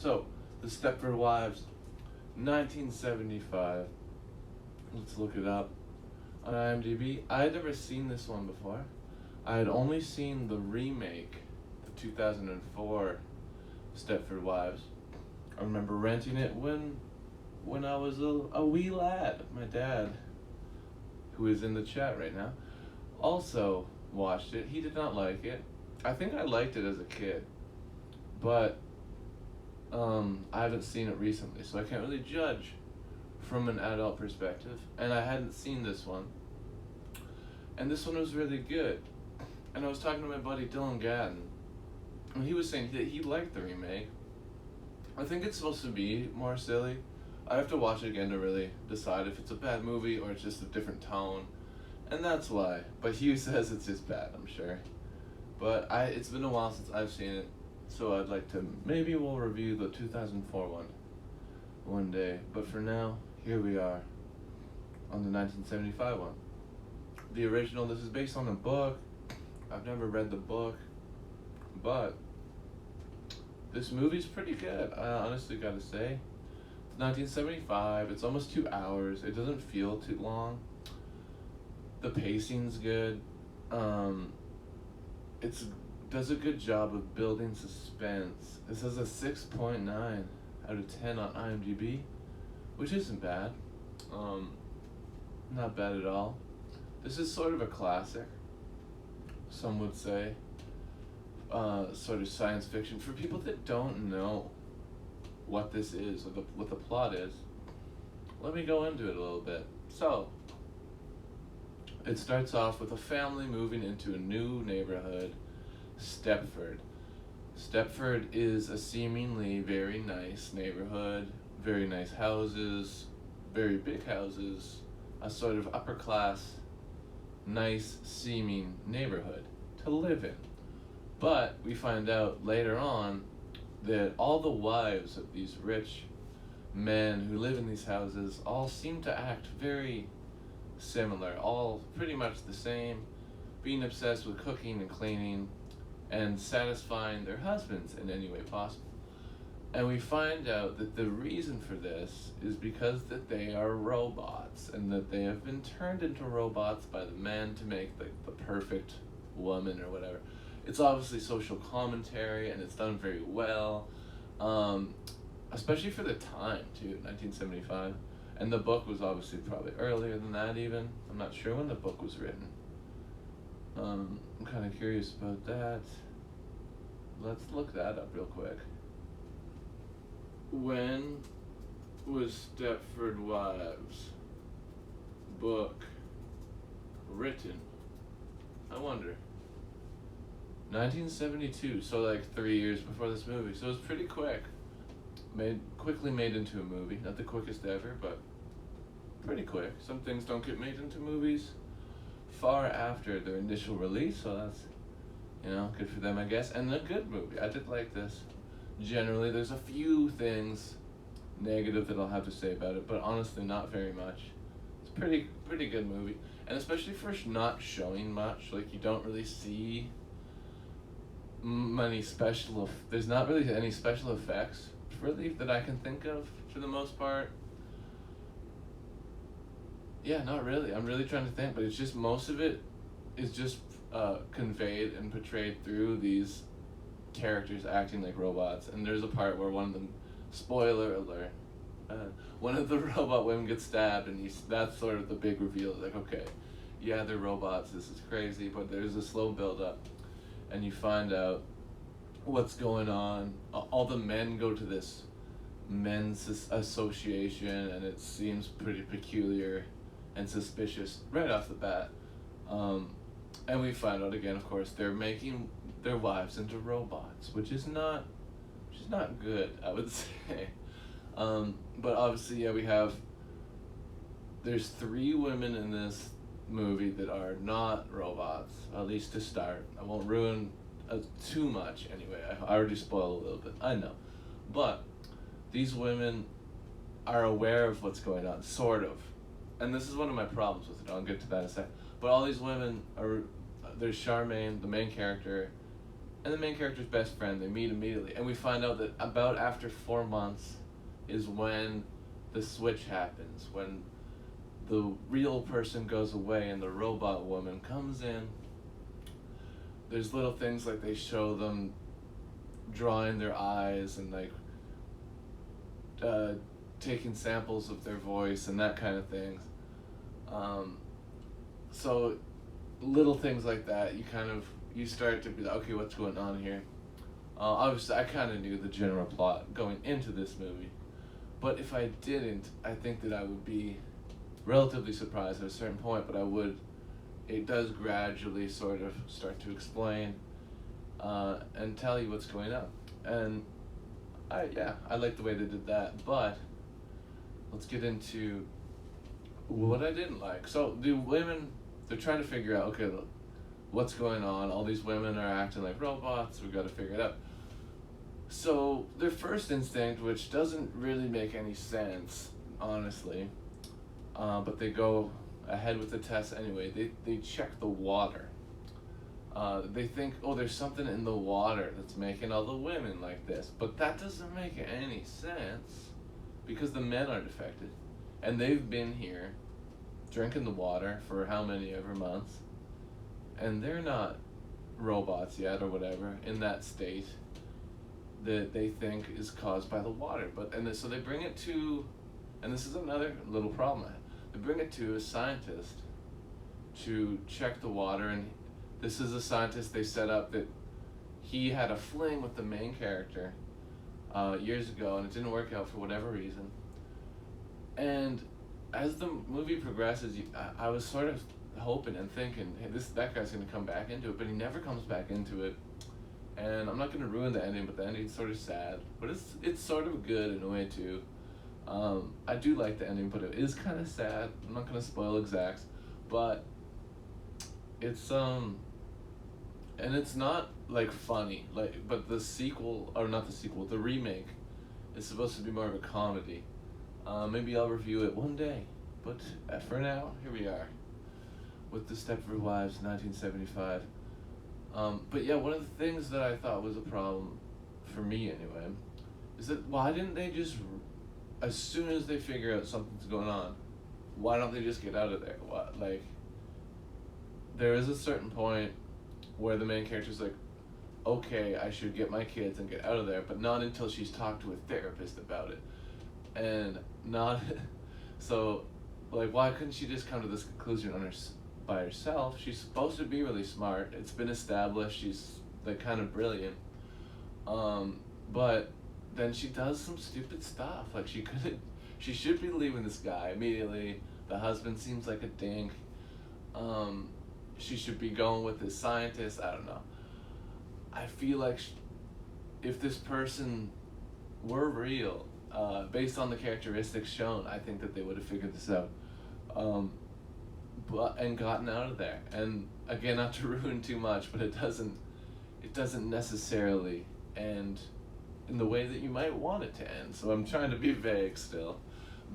So, the Stepford Wives, 1975. Let's look it up on IMDb. I had never seen this one before. I had only seen the remake, the 2004 Stepford Wives. I remember renting it when I was a wee lad. My dad, who is in the chat right now, also watched it. He did not like it. I think I liked it as a kid, but I haven't seen it recently, so I can't really judge from an adult perspective. And I hadn't seen this one, and this one was really good. And I was talking to my buddy Dylan Gatton, and he was saying that he liked the remake. I think it's supposed to be more silly. I have to watch it again to really decide if it's a bad movie or it's just a different tone, and that's why. But Hugh says it's just bad, I'm sure. But it's been a while since I've seen it, so I'd like to, maybe we'll review the 2004 one day. But for now, here we are on the 1975 one. The original, this is based on a book. I've never read the book, but this movie's pretty good, I honestly gotta say. It's 1975, it's almost 2 hours, it doesn't feel too long. The pacing's good. It does a good job of building suspense. This has a 6.9 out of 10 on IMDb, which isn't bad. Not bad at all. This is sort of a classic, some would say. Sort of science fiction. For people that don't know what this is or what the plot is, let me go into it a little bit. So, it starts off with a family moving into a new neighborhood, Stepford. Stepford is a seemingly very nice neighborhood, very nice houses, very big houses, a sort of upper class, nice seeming neighborhood to live in. But we find out later on that all the wives of these rich men who live in these houses all seem to act very similar, all pretty much the same, being obsessed with cooking and cleaning and satisfying their husbands in any way possible. And we find out that the reason for this is because that they are robots and that they have been turned into robots by the men to make the perfect woman or whatever. It's obviously social commentary and it's done very well, especially for the time too, 1975. And the book was obviously probably earlier than that even. I'm not sure when the book was written. I'm kind of curious about that. Let's look that up real quick. When was Stepford Wives book written? I wonder. 1972, so like 3 years before this movie. So it was pretty quick. Quickly made into a movie. Not the quickest ever, but pretty quick. Some things don't get made into movies far after their initial release, so that's, good for them, I guess. And a good movie. I did like this. Generally, there's a few things negative that I'll have to say about it, but honestly not very much. It's a pretty good movie. And especially for not showing much, like you don't really see many there's not really any special effects really that I can think of for the most part. Yeah, not really. I'm really trying to think, but it's just most of it is just conveyed and portrayed through these characters acting like robots. And there's a part where one of them, spoiler alert, one of the robot women gets stabbed, and that's sort of the big reveal. Like, okay, yeah, they're robots, this is crazy, but there's a slow build up. And you find out what's going on. All the men go to this men's association, and it seems pretty peculiar and suspicious right off the bat. And we find out again, of course, they're making their wives into robots, which is not good, I would say. But obviously, yeah, there's 3 women in this movie that are not robots, at least to start. I won't ruin too much anyway. I already spoiled a little bit, I know. But these women are aware of what's going on, sort of. And this is one of my problems with it. I'll get to that in a sec. But all these women there's Charmaine, the main character, and the main character's best friend. They meet immediately, and we find out that about after 4 months is when the switch happens, when the real person goes away and the robot woman comes in. There's little things like they show them drawing their eyes and like taking samples of their voice and that kind of things. So little things like that, you start to be like, okay, what's going on here? Obviously, I kind of knew the general plot going into this movie, but if I didn't, I think that I would be relatively surprised at a certain point. But it does gradually sort of start to explain and tell you what's going on, and I like the way they did that. But let's get into what I didn't like. So the women, they're trying to figure out, okay, look, what's going on? All these women are acting like robots. We've got to figure it out. So their first instinct, which doesn't really make any sense, honestly, but they go ahead with the test anyway. They check the water. They think, oh, there's something in the water that's making all the women like this. But that doesn't make any sense because the men aren't affected. And they've been here drinking the water for how many ever months. And they're not robots yet or whatever in that state that they think is caused by the water. So they bring it to, and this is another little problem, they bring it to a scientist to check the water, and this is a scientist they set up that he had a fling with the main character years ago, and it didn't work out for whatever reason. And as the movie progresses, I was sort of hoping and thinking, hey, that guy's going to come back into it, but he never comes back into it. And I'm not going to ruin the ending, but the ending's sort of sad. But it's sort of good in a way too. I do like the ending, but it is kind of sad. I'm not going to spoil exacts, but it's and it's not like funny, but the remake is supposed to be more of a comedy. Maybe I'll review it one day, but for now, here we are with the Stepford Wives, 1975. But yeah, one of the things that I thought was a problem, for me anyway, is that why didn't they just, as soon as they figure out something's going on, why don't they just get out of there? There is a certain point where the main character's like, okay, I should get my kids and get out of there, but not until she's talked to a therapist about it. And so, why couldn't she just come to this conclusion by herself? She's supposed to be really smart. It's been established she's kind of brilliant. But then she does some stupid stuff. She should be leaving this guy immediately. The husband seems like a dink. She should be going with this scientist. I don't know. I feel like if this person were real, based on the characteristics shown, I think that they would have figured this out. And gotten out of there. And again, not to ruin too much, but it doesn't necessarily end in the way that you might want it to end. So I'm trying to be vague still,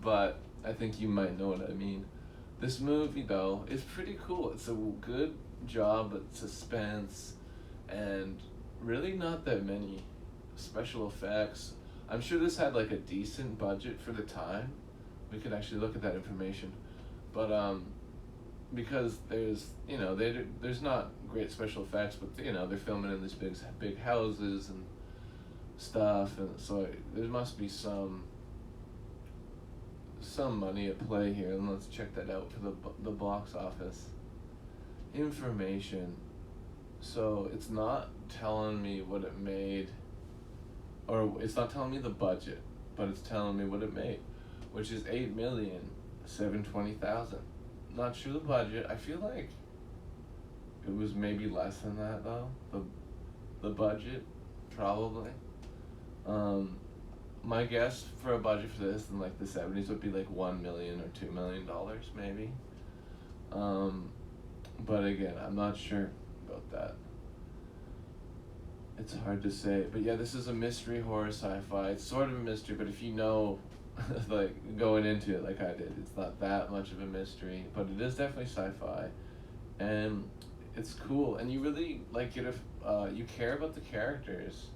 but I think you might know what I mean. This movie, though, is pretty cool. It's a good job at suspense and really not that many special effects. I'm sure this had a decent budget for the time. We could actually look at that information. But because there's not great special effects, but they're filming in these big houses and stuff, and so there must be some money at play here. And let's check that out for the box office information. So it's not telling me what it made, or it's not telling me the budget, but it's telling me what it made, which is $8,720,000. Not sure the budget. I feel like it was maybe less than that though. The budget, probably. My guess for a budget for this in the 70s would be $1 million or $2 million maybe. But again, I'm not sure about that. It's hard to say. But yeah, this is a mystery horror sci-fi. It's sort of a mystery, but if you know going into it like I did, it's not that much of a mystery, but it is definitely sci-fi, and it's cool, and you really like it if you care about the characters.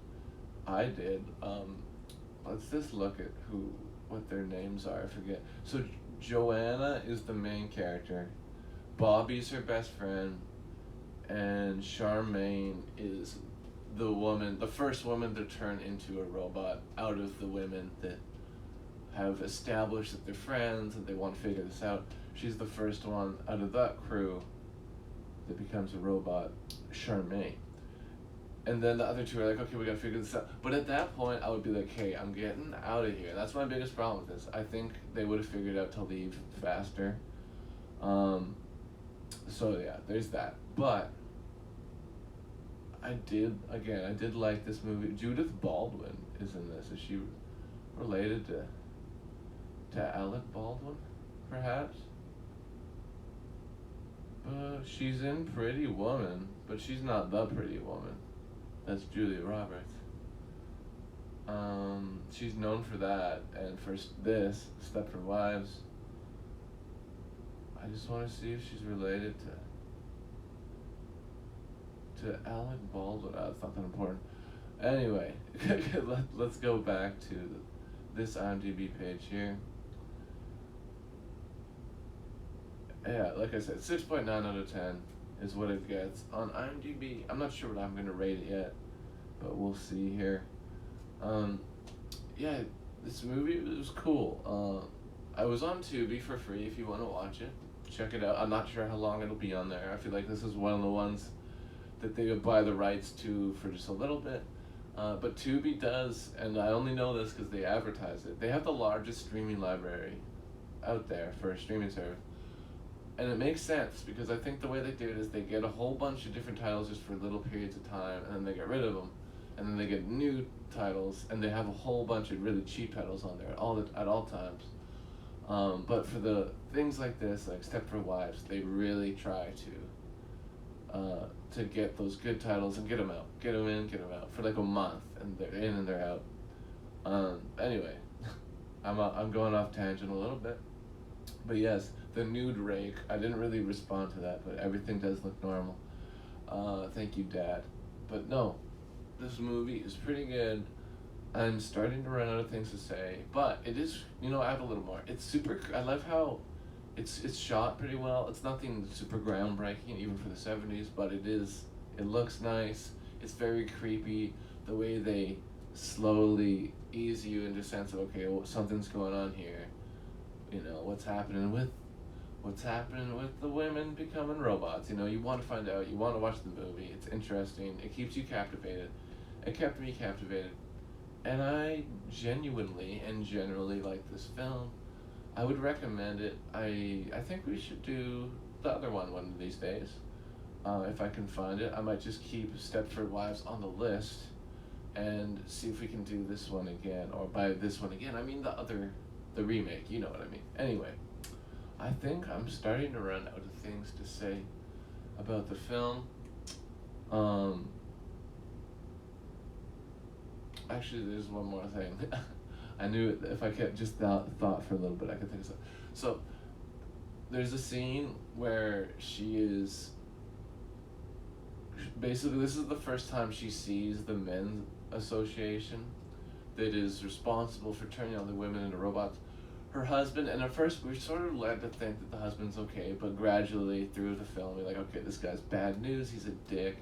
I did. Let's just look at what their names are. I forget. So Joanna is the main character. Bobby's her best friend, and Charmaine is the first woman to turn into a robot out of the women that have established that they're friends and they want to figure this out. She's the first one out of that crew that becomes a robot, Charmaine. And then the other two are like, okay, we gotta figure this out. But at that point, I would be like, hey, I'm getting out of here. That's my biggest problem with this. I think they would have figured out to leave faster. So yeah, there's that. But I did like this movie. Judith Baldwin is in this. Is she related to Alec Baldwin, perhaps? She's in Pretty Woman, but she's not the Pretty Woman. That's Julia Roberts. She's known for that, and for this, Stepford Wives. I just want to see if she's related to Alec Baldwin. Oh, it's not that important. Anyway, let's go back to this IMDb page here. Yeah, like I said, 6.9 out of 10 is what it gets on IMDb. I'm not sure what I'm gonna rate it yet, but we'll see here. Yeah, this movie was cool. I was on Tubi for free if you want to watch it. Check it out. I'm not sure how long it'll be on there. I feel like this is one of the ones that they would buy the rights to for just a little bit. But Tubi does, and I only know this because they advertise it. They have the largest streaming library out there for a streaming service. And it makes sense because I think the way they do it is they get a whole bunch of different titles just for little periods of time, and then they get rid of them, and then they get new titles, and they have a whole bunch of really cheap titles on there at all times. But for the things like this, like Stepford Wives, they really try to get those good titles and get them out, get them in, get them out for like a month, and they're in and they're out. Anyway, I'm going off tangent a little bit, but yes, the nude rake. I didn't really respond to that, but everything does look normal. Thank you, Dad. But no, this movie is pretty good. I'm starting to run out of things to say, but it is, I have a little more. It's super, I love how it's shot pretty well. It's nothing super groundbreaking, even for the 70s, but it looks nice. It's very creepy, the way they slowly ease you into a sense of, okay, well, something's going on here. What's happening with the women becoming robots. You want to find out, you want to watch the movie. It's interesting. It keeps you captivated. It kept me captivated. And I genuinely and generally like this film. I would recommend it. I think we should do the other one of these days. If I can find it. I might just keep Stepford Wives on the list and see if we can do this one again. Or by this one again, I mean the remake. You know what I mean. Anyway, I think I'm starting to run out of things to say about the film. Actually, there's one more thing. I knew if I kept just thought for a little bit, I could think of something. So, there's a scene where she is... Basically, this is the first time she sees the men's association that is responsible for turning all the women into robots. Her husband, and at first we're sort of led to think that the husband's okay, but gradually through the film, we're like, okay, this guy's bad news, he's a dick.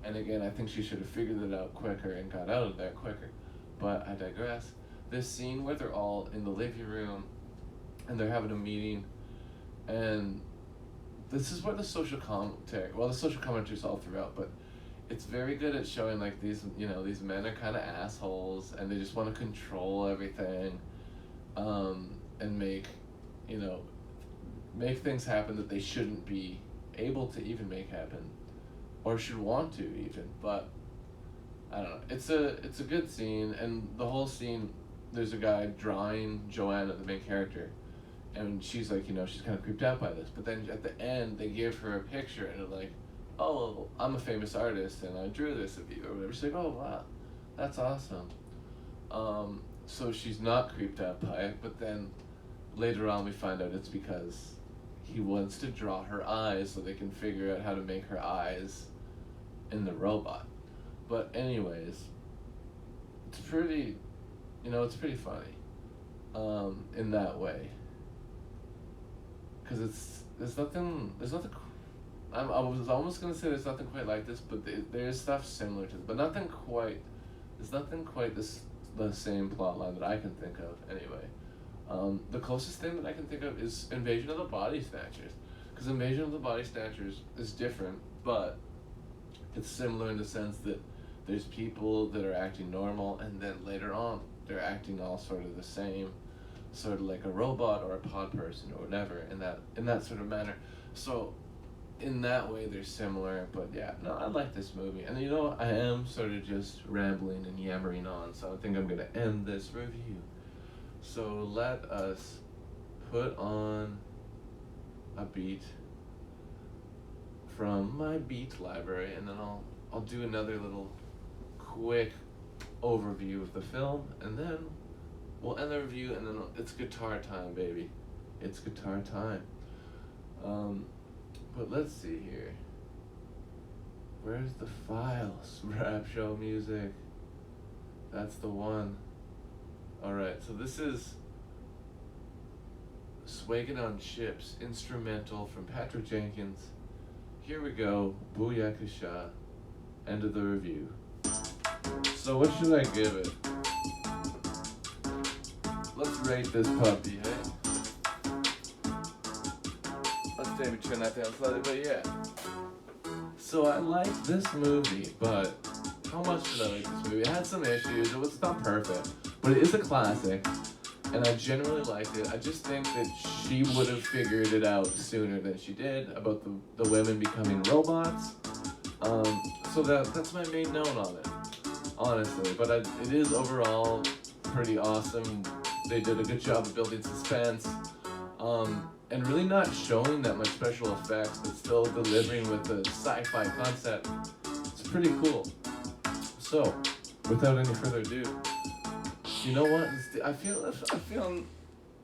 And again, I think she should have figured it out quicker and got out of there quicker. But I digress. This scene where they're all in the living room and they're having a meeting, and this is where the social commentary is all throughout, but it's very good at showing like these men are kind of assholes and they just want to control everything, and make things happen that they shouldn't be able to even make happen, or should want to even. But I don't know. It's a good scene, and the whole scene, there's a guy drawing Joanna, the main character, and she's like, she's kind of creeped out by this. But then at the end, they give her a picture, and they're like, oh, I'm a famous artist, and I drew this of you, or whatever. She's like, oh, wow, that's awesome. So she's not creeped out by it, but then later on we find out it's because he wants to draw her eyes so they can figure out how to make her eyes in the robot. But anyways, it's pretty, it's pretty funny, in that way. Because there's nothing, I was almost going to say there's nothing quite like this, but there's stuff similar to this, but there's nothing quite the same plot line that I can think of, anyway. The closest thing that I can think of is Invasion of the Body Snatchers. Because Invasion of the Body Snatchers is different, but it's similar in the sense that there's people that are acting normal, and then later on, they're acting all sort of the same, sort of like a robot or a pod person or whatever, in that sort of manner. So, in that way, they're similar, but yeah, no, I like this movie. And I am sort of just rambling and yammering on, so I think I'm going to end this review. So let us put on a beat from my beat library, and then I'll do another little quick overview of the film, and then we'll end the review, and then it's guitar time, baby. It's guitar time. But let's see here. Where's the files? Rap show music. That's the one. Alright, so this is Swaggin' on Chips, instrumental from Patrick Jenkins. Here we go. Booyakasha. End of the review. So what should I give it? Let's rate this puppy, hey? Let's maybe turn that down slightly, but yeah. So I like this movie, but how much did I like this movie? It had some issues. It was not perfect, but it is a classic, and I generally liked it. I just think that she would have figured it out sooner than she did about the women becoming robots. So that's my main note on it, honestly. But it is overall pretty awesome. They did a good job of building suspense, and really not showing that much special effects, but still delivering with the sci-fi concept. It's pretty cool. So, without any further ado, you know what? I'm feeling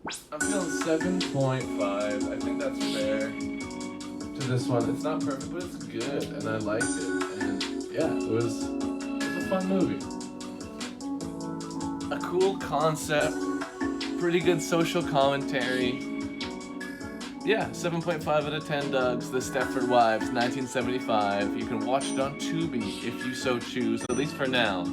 7.5. I think that's fair to this one. It's not perfect, but it's good, and I liked it. And yeah, it was a fun movie. A cool concept, pretty good social commentary. Yeah, 7.5 out of 10 Dougs, The Stepford Wives, 1975. You can watch it on Tubi if you so choose, at least for now.